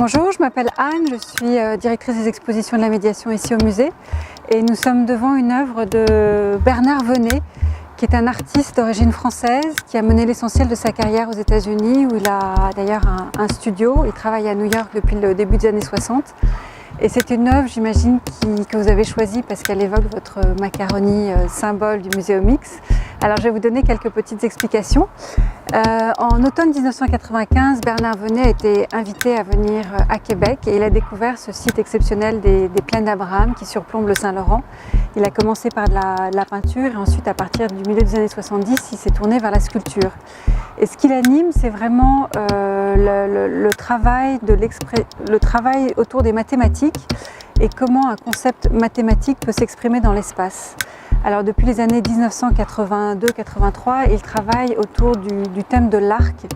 Bonjour, je m'appelle Anne, je suis directrice des expositions de la médiation ici au musée et nous sommes devant une œuvre de Bernard Venet qui est un artiste d'origine française qui a mené l'essentiel de sa carrière aux États-Unis où il a d'ailleurs un studio. Il travaille à New York depuis le début des années 60 et c'est une œuvre, j'imagine, que vous avez choisie parce qu'elle évoque votre macaroni symbole du Muséum X. Alors je vais vous donner quelques petites explications. En automne 1995, Bernard Venet a été invité à venir à Québec et il a découvert ce site exceptionnel des plaines d'Abraham qui surplombent le Saint-Laurent. Il a commencé par de la peinture et ensuite, à partir du milieu des années 70, il s'est tourné vers la sculpture. Et ce qui l'anime, c'est vraiment le travail autour des mathématiques et comment un concept mathématique peut s'exprimer dans l'espace. Alors depuis les années 1982-83, il travaille autour du thème de l'arc.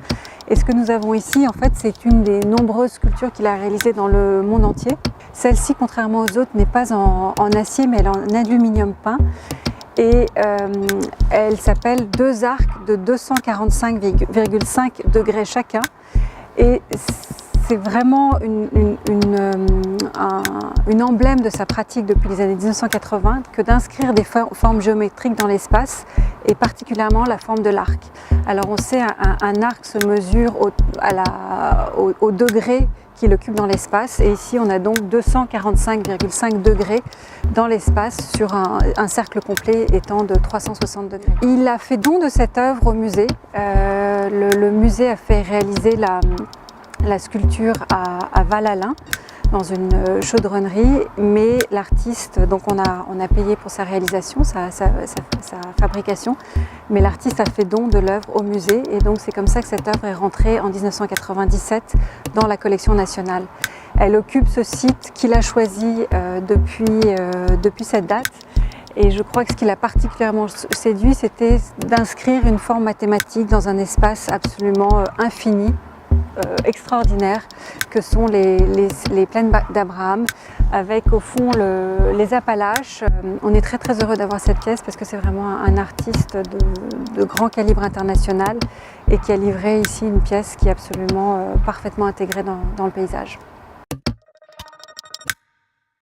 Et ce que nous avons ici, en fait, c'est une des nombreuses sculptures qu'il a réalisées dans le monde entier. Celle-ci, contrairement aux autres, n'est pas en acier, mais elle est en aluminium peint. Et elle s'appelle deux arcs de 245,5 degrés chacun. Et c'est vraiment une emblème de sa pratique depuis les années 1980 que d'inscrire des formes géométriques dans l'espace et particulièrement la forme de l'arc. Alors on sait un arc se mesure au degré qu'il occupe dans l'espace et ici on a donc 245,5 degrés dans l'espace sur un cercle complet étant de 360 degrés. Il a fait don de cette œuvre au musée. Le musée a fait réaliser la sculpture à Val-Alain dans une chaudronnerie, mais l'artiste, donc on a payé pour sa réalisation, sa fabrication, mais l'artiste a fait don de l'œuvre au musée et donc c'est comme ça que cette œuvre est rentrée en 1997 dans la collection nationale. Elle occupe ce site qu'il a choisi depuis cette date. Et je crois que ce qui l'a particulièrement séduit, c'était d'inscrire une forme mathématique dans un espace absolument infini, extraordinaire que sont les plaines d'Abraham avec au fond les Appalaches. On est très très heureux d'avoir cette pièce parce que c'est vraiment un artiste de grand calibre international et qui a livré ici une pièce qui est absolument parfaitement intégrée dans le paysage.